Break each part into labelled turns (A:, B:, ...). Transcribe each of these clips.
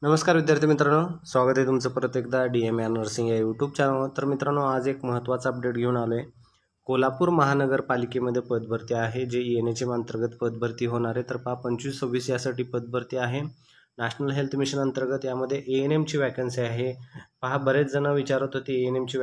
A: नमस्कार विद्यार्थी मित्रांनो, स्वागत आहे तुमचं परत एकदा DMR नर्सिंग या यूट्यूब चॅनलवर। तर मित्रांनो, आज एक महत्त्वाचा अपडेट घेऊन आलो आहे। कोल्हापूर महानगरपालिकेमध्ये पदभरती आहे, जे ENHM अंतर्गत पदभरती होणार आहे। तर 25-26 यासाठी पदभरती आहे। नॅशनल हेल्थ मिशन अंतर्गत यामध्ये ANM ची वॅकन्सी आहे। बरेच जण विचारत होते ANM ची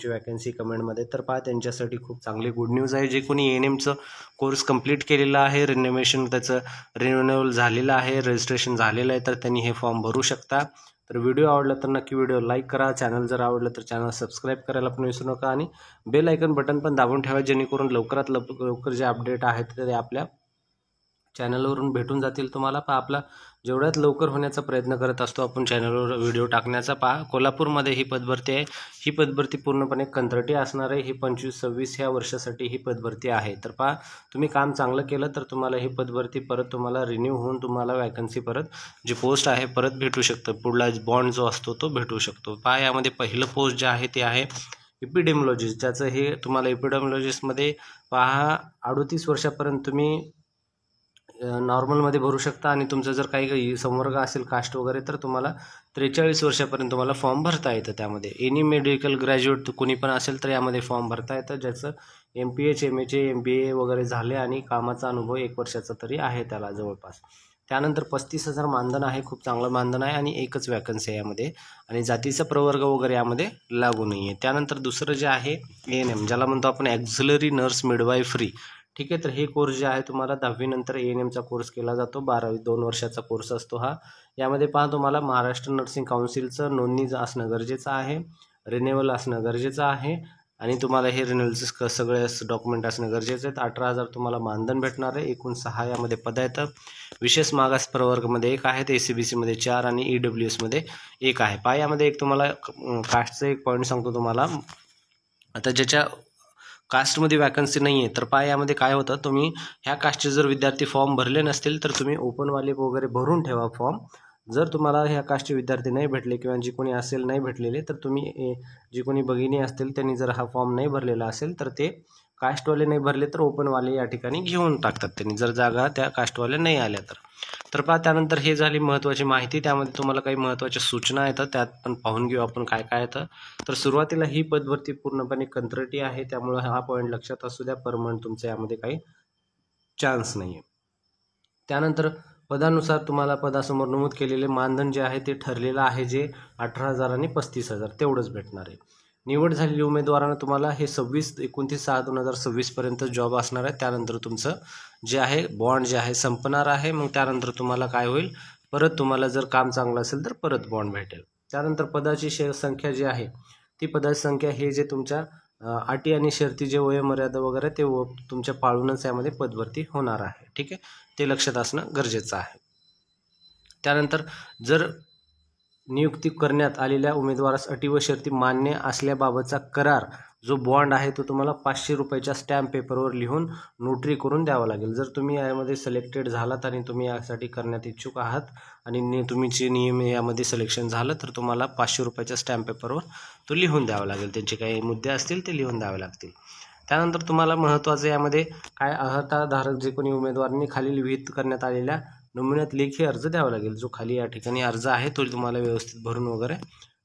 A: वॅकन्सी कमेंटमध्ये। तर त्यांच्यासाठी खूप चांगली गुड न्यूज आहे। जे कोणी ANMचं कोर्स कंप्लीट केलेला आहे, रिनोव्हेशन त्याचं रिन्युअल झालेलं आहे, रजिस्ट्रेशन झालेलं आहे, तर त्यांनी हे फॉर्म भरू शकता। तर व्हिडिओ आवडला तर नक्की व्हिडिओ लाईक करा। चॅनल जर आवडलं तर चॅनल सबस्क्राईब करायला पण विसरू नका आणि बेल आयकन बटन पण दाबून ठेवा, जेणेकरून लवकरात लवकर जे अपडेट आहेत ते आपल्या चॅनलवरून भेटून जातील तुम्हाला। आपला जेवढ्यात लवकर होण्याचा प्रयत्न करत असतो आपण चॅनलवर व्हिडिओ टाकण्याचा। कोल्हापूरमध्ये ही पदभरती आहे। ही पदभरती पूर्णपणे कंत्राटी असणार आहे। ही 25-26 ह्या वर्षासाठी ही पदभरती आहे। तर तुम्ही काम चांगलं केलं तर तुम्हाला ही पदभरती परत तुम्हाला रिन्यू होऊन तुम्हाला वॅकन्सी परत जी पोस्ट आहे परत भेटू शकतं। पुढला बॉन्ड जो असतो तो भेटू शकतो। यामध्ये पहिलं पोस्ट जे आहे ते आहे एपिडेमिओलॉजिस्ट, ज्याचं हे तुम्हाला एपिडेमिओलॉजिस्टमध्ये 38 वर्षापर्यंत तुम्ही नॉर्मलमध्ये भरू शकता आणि तुमचं जर काही संवर्ग असेल कास्ट वगैरे तर तुम्हाला 43 वर्षापर्यंत तुम्हाला फॉर्म भरता येतं। त्यामध्ये एनी मेडिकल ग्रॅज्युएट कोणी पण असेल तर यामध्ये फॉर्म भरता येतं, ज्याचं MPH MHA MBA वगैरे झाले आणि कामाचा अनुभव 1 वर्षाचा तरी आहे त्याला जवळपास। त्यानंतर 35,000 मानधन आहे, खूप चांगलं मानधन आहे आणि एकच वॅकन्सी आहे यामध्ये आणि जातीचा प्रवर्ग वगैरे यामध्ये लागू नाही आहे। त्यानंतर दुसरं जे आहे ANM, ज्याला म्हणतो आपण ॲक्झिलरी नर्स मिडवाईफरी, ठीक आहे। तर हे कोर्स जे आहे तुम्हाला 10वी नंतर ANMचा कोर्स केला जातो। 12वी 2 वर्षाचा कोर्स असतो हा। यामध्ये तुम्हाला महाराष्ट्र नर्सिंग काउन्सिलचं नोंदणी असणं गरजेचं आहे, रिन्युअल असणं गरजेचं आहे आणि तुम्हाला हे रिन्युअलचे सगळे डॉक्युमेंट असणं गरजेचं आहे। 18,000 तुम्हाला मानधन भेटणार आहे। एकूण 6 यामध्ये पद आहेत। विशेष मागास प्रवर्गामध्ये 1 आहेत, ACBC मध्ये 4 आणि EWS मध्ये 1 आहे। यामध्ये एक तुम्हाला कास्टचं एक पॉईंट सांगतो तुम्हाला। आता ज्याच्या कास्टमध्ये वॅकन्सी नाही आहे तर यामध्ये काय होतं, तुम्ही ह्या कास्टचे जर विद्यार्थी फॉर्म भरले नसतील तर तुम्ही ओपनवाले वगैरे भरून ठेवा फॉर्म। जर तुम्हाला ह्या कास्टचे विद्यार्थी नाही भेटले किंवा जी कोणी असेल नाही भेटलेले तर तुम्ही जी कोणी भगिनी असतील त्यांनी जर हा फॉर्म नाही भरलेला असेल तर ते कास्टवाले नाही भरले तर ओपनवाले या ठिकाणी घेऊन टाकतात त्यांनी, जर जागा त्या कास्टवाले नाही आल्या तर। त्यानंतर हे झाली महत्त्वाची माहिती। त्यामध्ये तुम्हाला काही महत्त्वाच्या सूचना येतात, त्यात पण पाहून घेऊ आपण काय काय येतं। तर सुरुवातीला ही पदभरती पूर्णपणे कंत्राटी आहे, त्यामुळे हा पॉईंट लक्षात असू द्या। परमनंट तुमचं यामध्ये काही चान्स नाही आहे। त्यानंतर पदानुसार तुम्हाला पदासमोर नमूद केलेले मानधन जे आहे ते ठरलेलं आहे, जे 18,000 आणि 35,000 तेवढंच भेटणार आहे। निवड झालेली उमेदवारांना तुम्हाला हे 29/6/2026 पर्यंत जॉब असणार आहे। त्यानंतर तुमचं जे आहे बॉन्ड जे आहे संपणार आहे। मग त्यानंतर तुम्हाला काय होईल, परत तुम्हाला जर काम चांगलं असेल तर परत बॉन्ड भेटेल। त्यानंतर पदाची संख्या जी आहे ती पदाची संख्या हे जे तुमच्या अटी आणि शर्ती जे वयोमर्यादा वगैरे ते तुमच्या पाळूनच यामध्ये पदभरती होणार आहे, ठीक आहे। ते लक्षात असणं गरजेचं आहे। त्यानंतर जर नियुक्ती करण्यात आलेल्या उमेदवारास अटी व शर्ती मान्य असल्याबाबतचा करार जो बॉन्ड आहे तो तुम्हाला 500 रुपयाच्या स्टॅम्प पेपरवर लिहून नोटरी करून द्यावा लागेल। जर तुम्ही यामध्ये सिलेक्टेड झालात आणि तुम्ही यासाठी करण्यात इच्छुक आहात आणि तुमचे नियम यामध्ये सिलेक्शन झालं तर तुम्हाला 500 रुपयाच्या स्टॅम्प पेपरवर तो लिहून द्यावा लागेल। त्यांचे काही मुद्दे असतील ते लिहून द्यावे लागतील। त्यानंतर तुम्हाला महत्त्वाचं यामध्ये काय, अर्हताधारक जे कोणी उमेदवारांनी खाली विहित करण्यात आलेल्या नमुन्यात लेखी अर्ज द्यावा लागेल। जो खाली या ठिकाणी अर्ज आहे तो तुम्हाला व्यवस्थित भरून वगैरे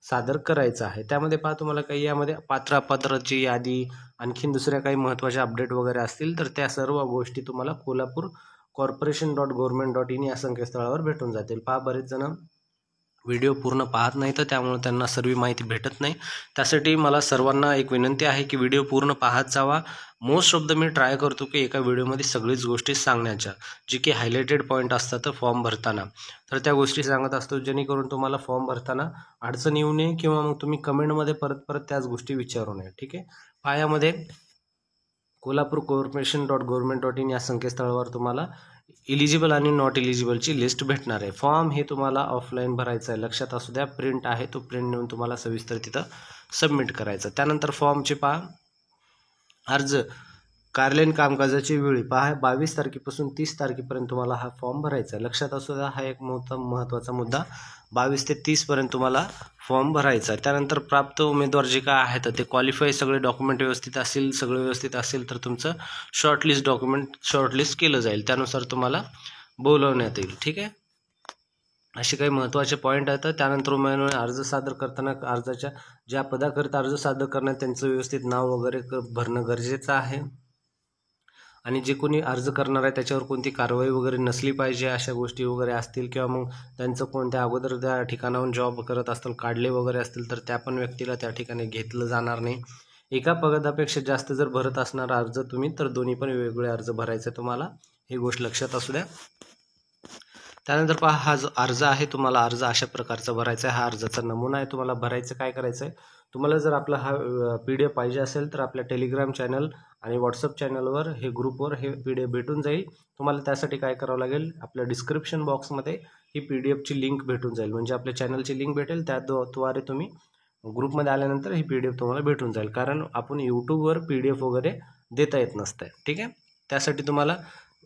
A: सादर करायचा आहे। त्यामध्ये तुम्हाला काही यामध्ये पात्रची यादी, आणखीन दुसऱ्या काही महत्त्वाच्या अपडेट वगैरे असतील तर त्या सर्व गोष्टी तुम्हाला कोल्हापूर corporation.government.in या संकेतस्थळावर भेटून जातील। बरेच जण व्हिडिओ पूर्ण पाहत नाही तर त्यामुळे त्यांना सर्व माहिती भेटत नाही। त्यासाठी मला सर्वांना एक विनंती आहे की व्हिडिओ पूर्ण पाहत जावा। मोस्ट ऑफ द मी ट्राय करतो की एका व्हिडिओमध्ये सगळीच गोष्टी सांगण्याच्या, जी की हायलाइटेड पॉईंट असतात फॉर्म भरताना, तर त्या गोष्टी सांगत असतो, जेणेकरून तुम्हाला फॉर्म भरताना अडचण येऊ नये किंवा मग तुम्ही कमेंटमध्ये परत त्याच गोष्टी विचारू नये, ठीक आहे। यामध्ये कोल्हापूर corporation.government.in या संकेतस्थळावर तुम्हाला इलिजिबल आणि नॉट इलिजिबलची लिस्ट भेटणार आहे। फॉर्म हे तुम्हाला ऑफलाईन भरायचा आहे, लक्षात असू द्या। प्रिंट आहे तो प्रिंट नेऊन तुम्हाला सविस्तर तिथं सबमिट करायचं। त्यानंतर फॉर्मचे अर्ज कार्यालयीन कामकाजाची वेळ 22 तारखेपासून 30 तारखेपर्यंत तुम्हाला हा फॉर्म भरायचा आहे, लक्षात असू द्या। हा एक महत्त्वाचा मुद्दा, 22 ते 30 पर्यंत तुम्हाला फॉर्म भरायचा आहे। त्यानंतर प्राप्त उमेदवार जे काय आहेत ते क्वालिफाय, सगळे डॉक्युमेंट व्यवस्थित असतील, सगळे व्यवस्थित असेल तर तुमचं शॉर्टलिस्ट केलं जाईल, त्यानुसार तुम्हाला बोलवण्यात येईल, ठीक आहे। असे काही महत्त्वाचे पॉईंट आहेत. त्यानंतर उमेदवार अर्ज सादर करताना अर्जाच्या ज्या पदाकरिता अर्ज सादर करण्यात त्यांचं व्यवस्थित नाव वगैरे भरणं गरजेचं आहे. आणि जे कोणी अर्ज करणार आहे त्याच्यावर कोणती कारवाई वगैरे नसली पाहिजे, अशा गोष्टी वगैरे असतील किंवा मग त्यांचं कोणत्या अगोदर त्या ठिकाणाहून जॉब करत असतील काढले वगैरे असतील तर त्या पण व्यक्तीला त्या ठिकाणी घेतलं जाणार नाही. एका पदापेक्षा जास्त जर भरत असणार अर्ज तुम्ही तर दोन्ही पण वेगवेगळे अर्ज भरायचे तुम्हाला, ही गोष्ट लक्षात असू द्या. त्यानंतर पहा, हा जो अर्ज आहे तुम्हाला अर्ज अशा प्रकारचा भरायचा आहे. हा अर्जाचा नमुना आहे. तुम्हाला भरायचं काय करायचं आहे, तुम्हाला जर आपला हा PDF पाहिजे असेल तर आपल्या टेलिग्राम चॅनल आणि व्हॉट्सअप चॅनलवर हे ग्रुपवर हे PDF भेटून जाईल. तुम्हाला त्यासाठी काय करावं लागेल, आपल्या डिस्क्रिप्शन बॉक्समध्ये ही PDFची लिंक भेटून जाईल. म्हणजे आपल्या चॅनलची लिंक भेटेल, त्याद्वारे तुम्ही ग्रुपमध्ये आल्यानंतर ही PDF तुम्हाला भेटून जाईल. कारण आपण यूट्यूबवर PDF वगैरे देता येत नसतं. ठीक आहे, त्यासाठी तुम्हाला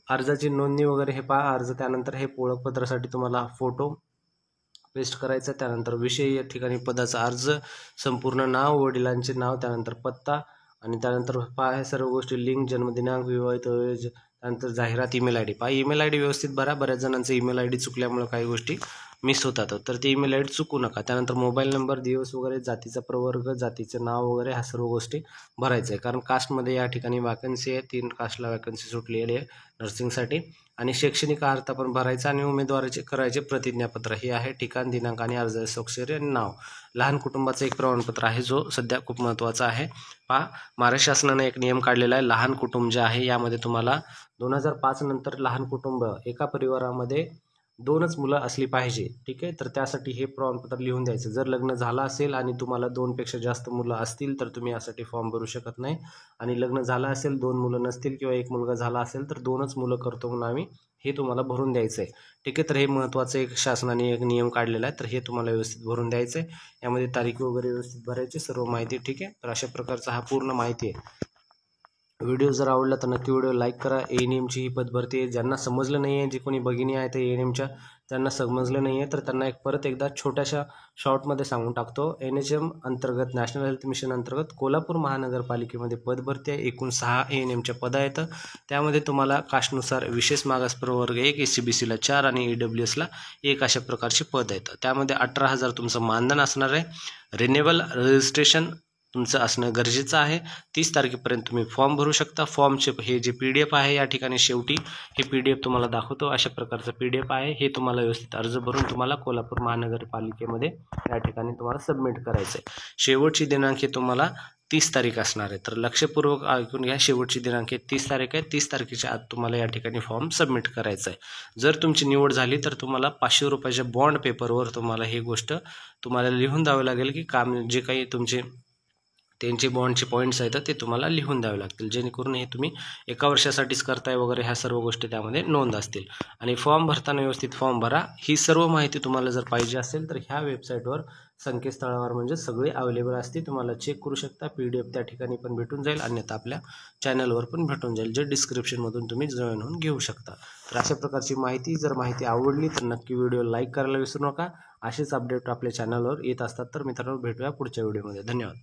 A: अर्जाची नोंदणी वगैरे हे पहा अर्ज. त्यानंतर हे ओळखपत्रासाठी तुम्हाला फोटो पेस्ट करायचा. त्यानंतर विषय या ठिकाणी पदाचा अर्ज, संपूर्ण नाव, वडिलांचे नाव, त्यानंतर पत्ता आणि त्यानंतर पहा हे सर्व गोष्टी, लिंक, जन्मदिनांक, विवाहित वय, त्यानंतर जाहिरात, ईमेल ID. पहा ईमेल ID व्यवस्थित भरा. बऱ्याच जणांचं ईमेल ID चुकल्यामुळे काही गोष्टी मिस होतात, तर ते ईमेल ID चुकू नका. त्यानंतर मोबाईल नंबर, दिवस वगैरे, जातीचा प्रवर्ग, जातीचं नाव वगैरे ह्या सर्व गोष्टी भरायचं आहे. कारण कास्टमध्ये या ठिकाणी वॅकन्सी आहे, 3 कास्टला वॅकन्सी सुटलेली आहे नर्सिंगसाठी. आणि शैक्षणिक अर्हता पण भरायचा आणि उमेदवाराचे करायचे प्रतिज्ञापत्र हे आहे. ठिकाण, दिनांक आणि अर्जाचे स्वाक्षरी आणि नाव. लहान कुटुंबाचं एक प्रमाणपत्र आहे जो सध्या खूप महत्त्वाचा आहे. पहा, महाराष्ट्र शासनाने एक नियम काढलेला आहे. लहान कुटुंब जे आहे यामध्ये तुम्हाला 2005 नंतर लहान कुटुंब एका परिवारामध्ये 2च मुलं असली पाहिजे. ठीक आहे, तर त्यासाठी हे प्रमाणपत्र लिहून द्यायचं. जर लग्न झालं असेल आणि तुम्हाला 2पेक्षा जास्त मुलं असतील तर तुम्ही यासाठी फॉर्म भरू शकत नाही. आणि लग्न झालं असेल, 2 मुलं नसतील किंवा 1 मुलगा झाला असेल तर 2च मुलं करतो म्हणून आम्ही हे तुम्हाला भरून द्यायचं आहे. ठीक आहे, तर हे महत्त्वाचं एक शासनाने एक नियम काढलेला आहे, तर हे तुम्हाला व्यवस्थित भरून द्यायचं आहे. यामध्ये तारीख वगैरे व्यवस्थित भरायची, सर्व माहिती. ठीक आहे, तर अशा प्रकारचा हा पूर्ण माहिती आहे. व्हिडिओ जर आवडला तर नक्की व्हिडिओ लाईक करा. ANMची ही पदभरती आहे. ज्यांना समजलं नाही आहे, जे कोणी भगिनी आहे ते ANMच्या त्यांना समजलं नाही आहे तर त्यांना परत एकदा छोट्याशा शॉर्टमध्ये सांगून टाकतो. NHM अंतर्गत, नॅशनल हेल्थ मिशन अंतर्गत कोल्हापूर महानगरपालिकेमध्ये पदभरती आहे. एकूण 6 ANMच्या पदं आहेत. त्यामध्ये तुम्हाला कास्टनुसार विशेष मागास प्रवर्ग 1, SCBCला 4 आणि EWSला 1 अशा प्रकारची पद आहेत. त्यामध्ये 18,000 तुमचं मानधन असणार आहे. रिन्युअल रजिस्ट्रेशन तुमचं असणं गरजेचं आहे. 30 तारखेपर्यंत तुम्ही फॉर्म भरू शकता. फॉर्मचे हे जे PDF आहे या ठिकाणी शेवटी हे PDF तुम्हाला दाखवतो. अशा प्रकारचं PDF आहे. हे तुम्हाला व्यवस्थित अर्ज भरून तुम्हाला कोल्हापूर महानगरपालिकेमध्ये या ठिकाणी तुम्हाला सबमिट करायचं आहे. शेवटची दिनांक हे तुम्हाला 30 तारीख असणार आहे. तर लक्षपूर्वक ऐकून घ्या, शेवटची दिनांक 30 तारीख आहे. 30 तारखेच्या आत तुम्हाला या ठिकाणी फॉर्म सबमिट करायचा आहे. जर तुमची निवड झाली तर तुम्हाला 500 रुपयाच्या बॉन्ड पेपरवर तुम्हाला ही गोष्ट तुम्हाला लिहून द्यावी लागेल की काम जे काही तुमचे त्यांचे बॉन्डचे पॉईंट्स आहेत ते तुम्हाला लिहून द्यावे लागतील, जेणेकरून हे तुम्ही 1 वर्षासाठीच करताय वगैरे ह्या सर्व गोष्टी त्यामध्ये नोंद असतील. आणि फॉर्म भरताना व्यवस्थित फॉर्म भरा. ही सर्व माहिती तुम्हाला जर पाहिजे असेल तर ह्या वेबसाईटवर, संकेतस्थळावर म्हणजे सगळी अवेलेबल असते. तुम्हाला चेक करू शकता. PDF त्या ठिकाणी पण भेटून जाईल, अन्यथा आपल्या चॅनलवर पण भेटून जाईल, जे डिस्क्रिप्शनमधून तुम्ही जॉईन होऊन घेऊ शकता. तर अशा प्रकारची माहिती, जर माहिती आवडली तर नक्की व्हिडिओ लाईक करायला विसरू नका. असेच अपडेट आपल्या चॅनलवर येत असतात. तर मित्रांनो, भेटूया पुढच्या व्हिडिओमध्ये. धन्यवाद.